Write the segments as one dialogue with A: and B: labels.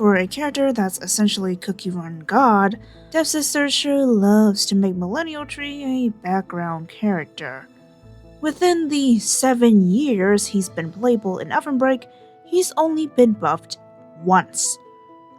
A: For a character that's essentially Cookie Run God, Dev Sister sure loves to make Millennial Tree a background character. Within the 7 years he's been playable in Oven Break, he's only been buffed once.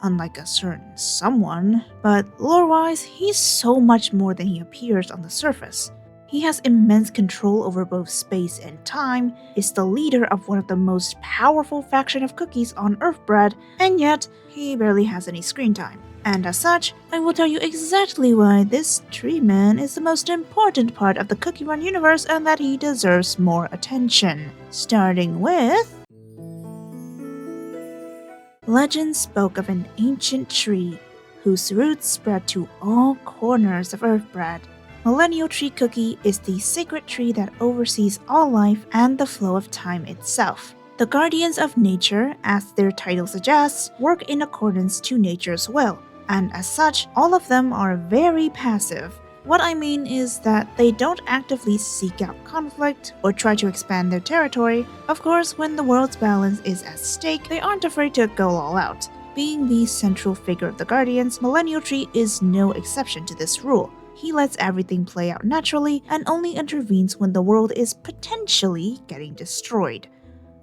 A: Unlike a certain someone, but lore-wise, he's so much more than he appears on the surface. He has immense control over both space and time, is the leader of one of the most powerful faction of cookies on Earthbread, and yet, he barely has any screen time. And as such, I will tell you exactly why this tree man is the most important part of the Cookie Run universe and that he deserves more attention. Starting with... Legend spoke of an ancient tree whose roots spread to all corners of Earthbread. Millennial Tree Cookie is the sacred tree that oversees all life and the flow of time itself. The guardians of nature, as their title suggests, work in accordance to nature's will, and as such, all of them are very passive. What I mean is that they don't actively seek out conflict or try to expand their territory. Of course, when the world's balance is at stake, they aren't afraid to go all out. Being the central figure of the Guardians, Millennial Tree is no exception to this rule. He lets everything play out naturally and only intervenes when the world is potentially getting destroyed.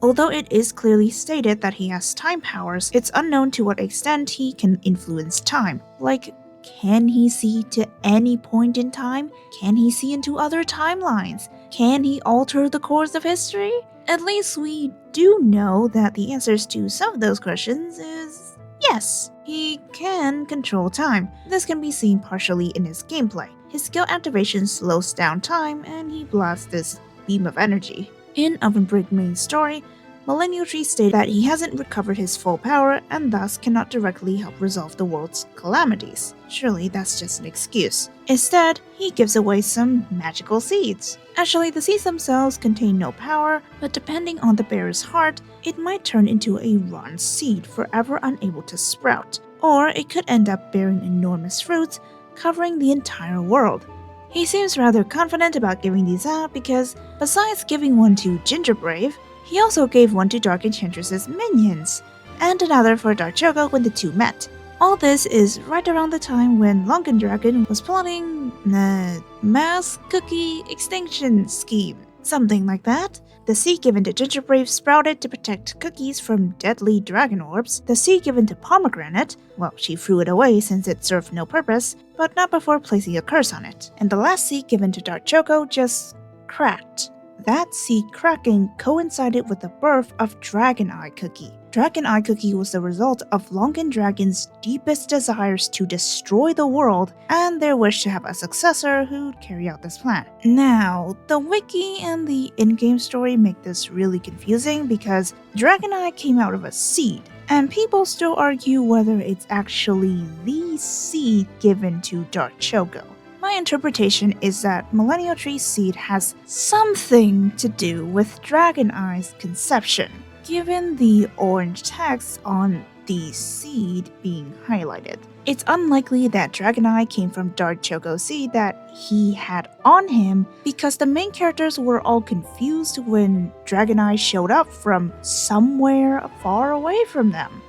A: Although it is clearly stated that he has time powers, it's unknown to what extent he can influence time. Like, can he see to any point in time? Can he see into other timelines? Can he alter the course of history? At least we do know that the answers to some of those questions is yes. He can control time. This can be seen partially in his gameplay. His skill activation slows down time and he blasts this beam of energy. In Oven Break main story, Millennial Tree stated that he hasn't recovered his full power and thus cannot directly help resolve the world's calamities. Surely that's just an excuse. Instead, he gives away some magical seeds. Actually, the seeds themselves contain no power, but depending on the bearer's heart, it might turn into a rotten seed forever unable to sprout. Or it could end up bearing enormous fruits, covering the entire world. He seems rather confident about giving these out because, besides giving one to Gingerbrave, he also gave one to Dark Enchantress's minions, and another for Dark Choco when the two met. All this is right around the time when Longan Dragon was plotting the mass cookie extinction scheme. Something like that. The seed given to Gingerbrave sprouted to protect cookies from deadly dragon orbs. The seed given to Pomegranate, well, she threw it away since it served no purpose, but not before placing a curse on it. And the last seed given to Dark Choco just cracked. That seed cracking coincided with the birth of Dragon Eye Cookie. Dragon Eye Cookie was the result of Longan Dragon's deepest desires to destroy the world and their wish to have a successor who'd carry out this plan. Now, the wiki and the in-game story make this really confusing because Dragon Eye came out of a seed, and people still argue whether it's actually the seed given to Dark Choco. My interpretation is that Millennial Tree's seed has something to do with Dragon Eye's conception, given the orange text on the seed being highlighted. It's unlikely that Dragon Eye came from Dark Choco's seed that he had on him because the main characters were all confused when Dragon Eye showed up from somewhere far away from them.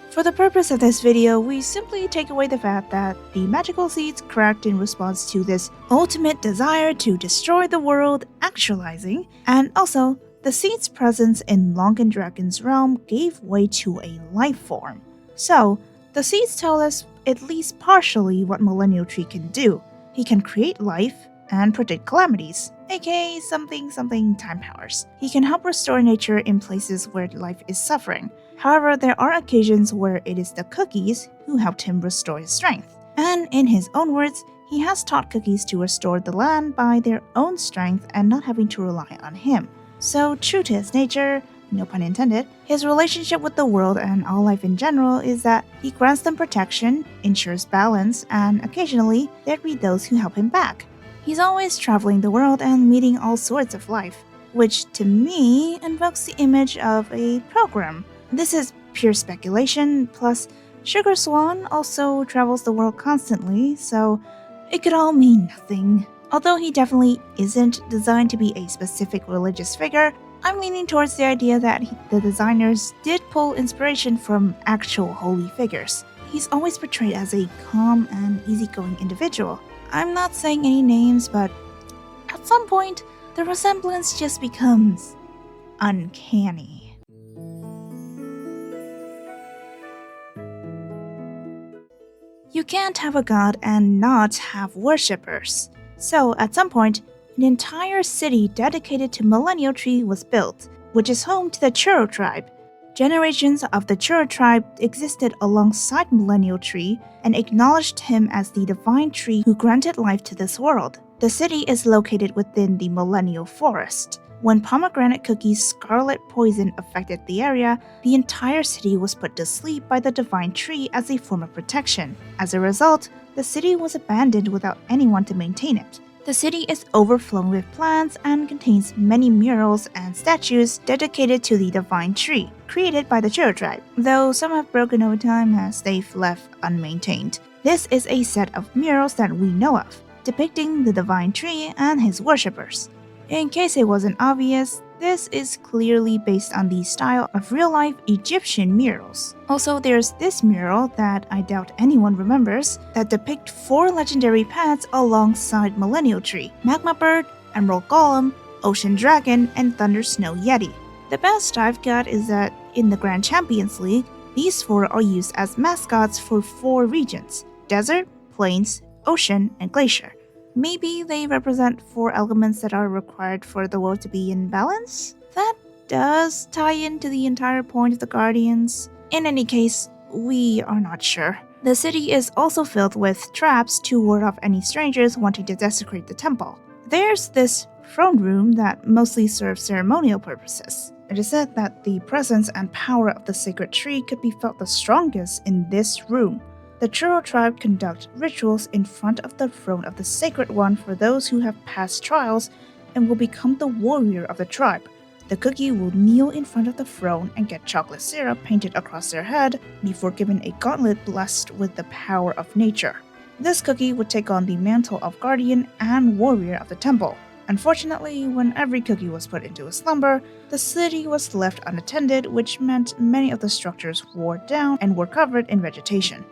A: For the purpose of this video, we simply take away the fact that the magical seeds cracked in response to this ultimate desire to destroy the world actualizing, and also, the seed's presence in Longan Dragon's realm gave way to a life form. So, the seeds tell us at least partially what Millennial Tree can do. He can create life and predict calamities, aka something time powers. He can help restore nature in places where life is suffering. However, there are occasions where it is the cookies who helped him restore his strength. And in his own words, he has taught cookies to restore the land by their own strength and not having to rely on him. So true to his nature, no pun intended, his relationship with the world and all life in general is that he grants them protection, ensures balance, and occasionally there'd be those who help him back. He's always traveling the world and meeting all sorts of life, which to me invokes the image of a pilgrim. This is pure speculation, plus Sugar Swan also travels the world constantly, so it could all mean nothing. Although he definitely isn't designed to be a specific religious figure, I'm leaning towards the idea that the designers did pull inspiration from actual holy figures. He's always portrayed as a calm and easygoing individual. I'm not saying any names, but at some point, the resemblance just becomes uncanny. You can't have a god and not have worshippers. So, at some point, an entire city dedicated to Millennial Tree was built, which is home to the Churro Tribe. Generations of the Churro Tribe existed alongside Millennial Tree and acknowledged him as the divine tree who granted life to this world. The city is located within the Millennial Forest. When pomegranate cookie's scarlet poison affected the area, the entire city was put to sleep by the divine tree as a form of protection. As a result, the city was abandoned without anyone to maintain it. The city is overflowing with plants and contains many murals and statues dedicated to the divine tree, created by the Churro Tribe, though some have broken over time as they've left unmaintained. This is a set of murals that we know of, depicting the divine tree and his worshippers. In case it wasn't obvious, this is clearly based on the style of real-life Egyptian murals. Also, there's this mural that I doubt anyone remembers that depict 4 legendary pets alongside Millennial Tree: Magma Bird, Emerald Golem, Ocean Dragon, and Thunder Snow Yeti. The best I've got is that in the Grand Champions League, these 4 are used as mascots for 4 regions: Desert, Plains, Ocean, and Glacier. Maybe they represent 4 elements that are required for the world to be in balance? That does tie into the entire point of the Guardians. In any case, we are not sure. The city is also filled with traps to ward off any strangers wanting to desecrate the temple. There's this throne room that mostly serves ceremonial purposes. It is said that the presence and power of the sacred tree could be felt the strongest in this room. The Churro Tribe conduct rituals in front of the throne of the Sacred One for those who have passed trials and will become the warrior of the tribe. The cookie will kneel in front of the throne and get chocolate syrup painted across their head before given a gauntlet blessed with the power of nature. This cookie would take on the mantle of guardian and warrior of the temple. Unfortunately, when every cookie was put into a slumber, the city was left unattended, which meant many of the structures wore down and were covered in vegetation.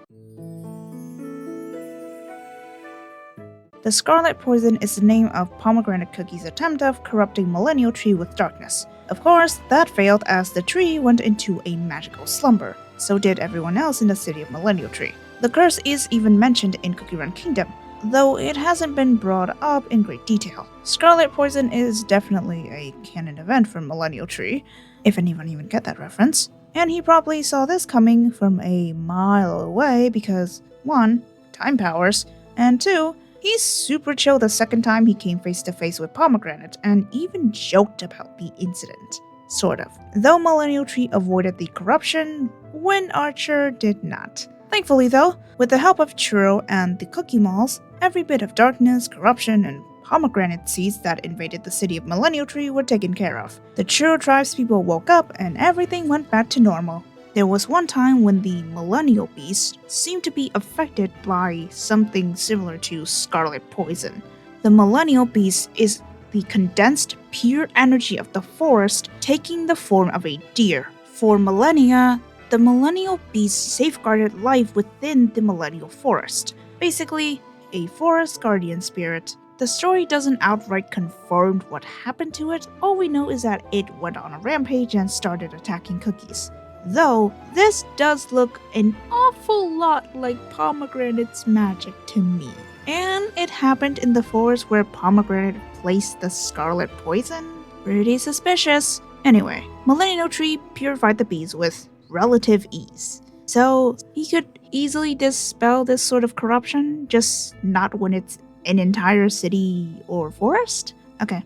A: The scarlet poison is the name of Pomegranate Cookie's attempt of corrupting Millennial Tree with darkness. Of course, that failed as the tree went into a magical slumber. So did everyone else in the city of Millennial Tree. The curse is even mentioned in Cookie Run Kingdom, though it hasn't been brought up in great detail. Scarlet poison is definitely a canon event from Millennial Tree, if anyone even get that reference. And he probably saw this coming from a mile away because 1. Time powers, and 2. He's super chill the second time he came face to face with Pomegranate and even joked about the incident. Sort of. Though Millennial Tree avoided the corruption, Wind Archer did not. Thankfully though, with the help of Churro and the Cookie Malls, every bit of darkness, corruption, and pomegranate seeds that invaded the city of Millennial Tree were taken care of. The Churro Tribe's people woke up and everything went back to normal. There was one time when the Millennial Beast seemed to be affected by something similar to scarlet poison. The Millennial Beast is the condensed, pure energy of the forest taking the form of a deer. For millennia, the Millennial Beast safeguarded life within the Millennial Forest. Basically, a forest guardian spirit. The story doesn't outright confirm what happened to it, all we know is that it went on a rampage and started attacking cookies. Though, this does look an awful lot like Pomegranate's magic to me. And it happened in the forest where Pomegranate placed the scarlet poison? Pretty suspicious. Anyway, Millennial Tree purified the bees with relative ease. So, he could easily dispel this sort of corruption, just not when it's an entire city or forest? Okay,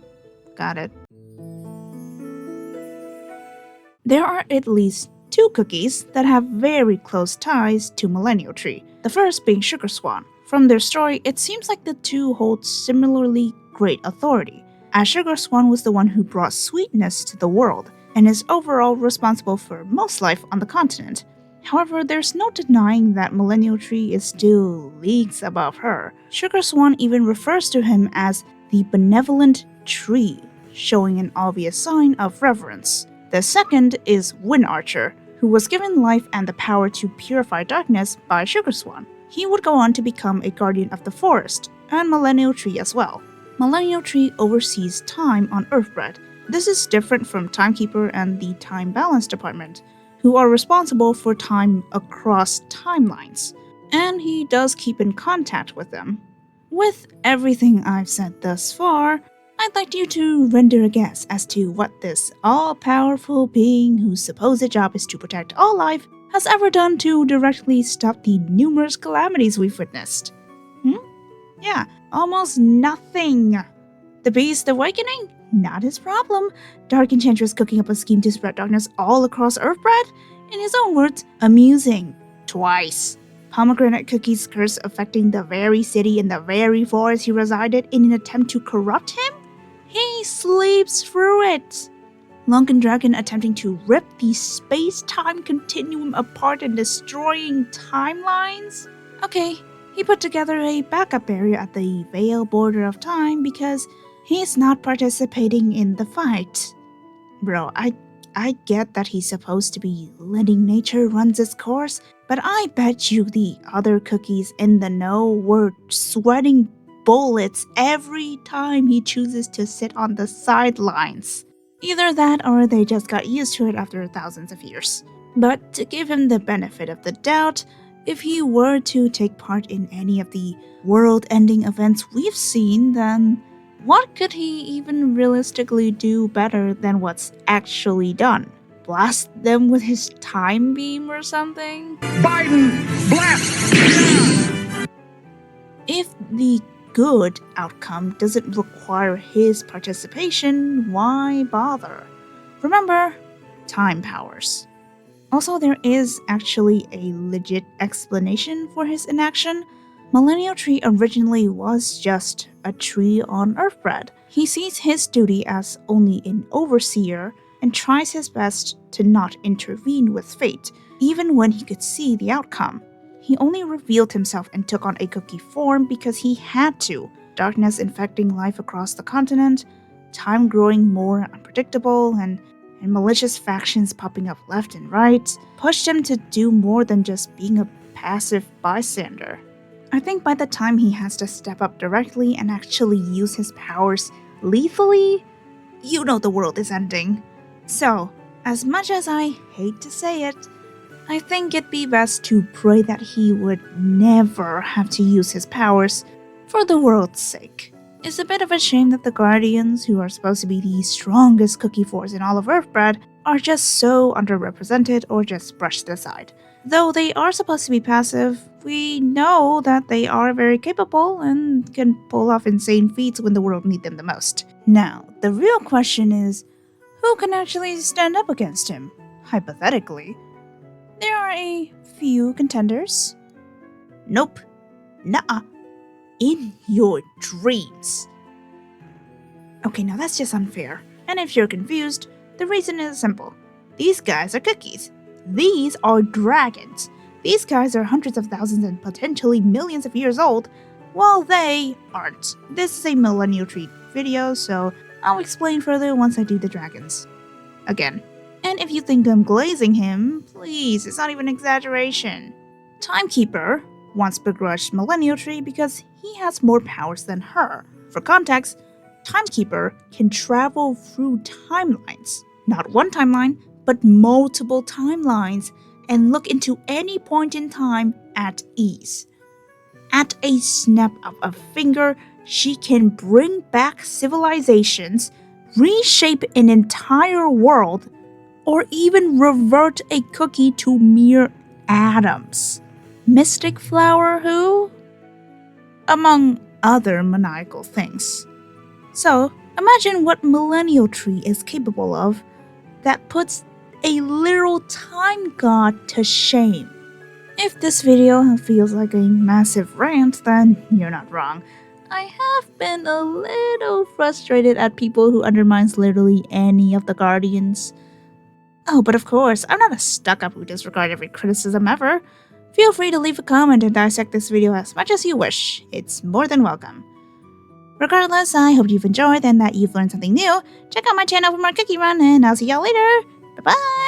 A: got it. There are at least 2 cookies that have very close ties to Millennial Tree, the first being Sugar Swan. From their story, it seems like the 2 hold similarly great authority, as Sugar Swan was the one who brought sweetness to the world, and is overall responsible for most life on the continent. However, there's no denying that Millennial Tree is still leagues above her. Sugar Swan even refers to him as the benevolent tree. showing an obvious sign of reverence. The second is Wind Archer, who was given life and the power to purify darkness by Sugar Swan. He would go on to become a guardian of the forest, and Millennial Tree as well. Millennial Tree oversees time on Earthbread. This is different from Timekeeper and the Time Balance Department, who are responsible for time across timelines, and he does keep in contact with them. With everything I've said thus far, I'd like you to render a guess as to what this all-powerful being whose supposed job is to protect all life has ever done to directly stop the numerous calamities we've witnessed. Yeah, almost nothing. The Beast Awakening? Not his problem. Dark Enchantress cooking up a scheme to spread darkness all across Earthbread? In his own words, amusing. Twice. Pomegranate Cookie's curse affecting the very city and the very forest he resided in an attempt to corrupt him? He sleeps through it. Lunken Dragon attempting to rip the space-time continuum apart and destroying timelines? Okay, he put together a backup barrier at the Veil border of time because he's not participating in the fight. Bro, I get that he's supposed to be letting nature run its course, but I bet you the other cookies in the know were sweating bullets every time he chooses to sit on the sidelines. Either that or they just got used to it after thousands of years. But to give him the benefit of the doubt, if he were to take part in any of the world-ending events we've seen, then what could he even realistically do better than what's actually done? Blast them with his time beam or something?
B: Biden, blast!
A: If the good outcome doesn't require his participation, why bother? Remember, time powers. Also, there is actually a legit explanation for his inaction. Millennial Tree originally was just a tree on Earthbread. He sees his duty as only an overseer and tries his best to not intervene with fate, even when he could see the outcome. He only revealed himself and took on a cookie form because he had to. Darkness infecting life across the continent, time growing more unpredictable, and malicious factions popping up left and right pushed him to do more than just being a passive bystander. I think by the time he has to step up directly and actually use his powers lethally, you know the world is ending. So, as much as I hate to say it, I think it'd be best to pray that he would never have to use his powers for the world's sake. It's a bit of a shame that the Guardians, who are supposed to be the strongest cookie force in all of Earthbread, are just so underrepresented or just brushed aside. Though they are supposed to be passive, we know that they are very capable and can pull off insane feats when the world needs them the most. Now, the real question is, who can actually stand up against him? Hypothetically. There are a few contenders. Nope. Nuh-uh. In your dreams. Okay, now that's just unfair. And if you're confused, the reason is simple. These guys are cookies. These are dragons. These guys are hundreds of thousands and potentially millions of years old, while they aren't. This is a Millennial Tree video, so I'll explain further once I do the dragons. Again. And if you think I'm glazing him, please, it's not even an exaggeration. Timekeeper once begrudged Millennial Tree because he has more powers than her. For context, Timekeeper can travel through timelines. Not one timeline, but multiple timelines, and look into any point in time at ease. At a snap of a finger, she can bring back civilizations, reshape an entire world, or even revert a cookie to mere atoms. Mystic Flower who? Among other maniacal things. So, imagine what Millennial Tree is capable of that puts a literal time god to shame. If this video feels like a massive rant, then you're not wrong. I have been a little frustrated at people who undermines literally any of the Guardians. Oh, but of course, I'm not a stuck-up who disregards every criticism ever. Feel free to leave a comment and dissect this video as much as you wish. It's more than welcome. Regardless, I hope you've enjoyed and that you've learned something new. Check out my channel for more cookie run, and I'll see y'all later. Bye bye!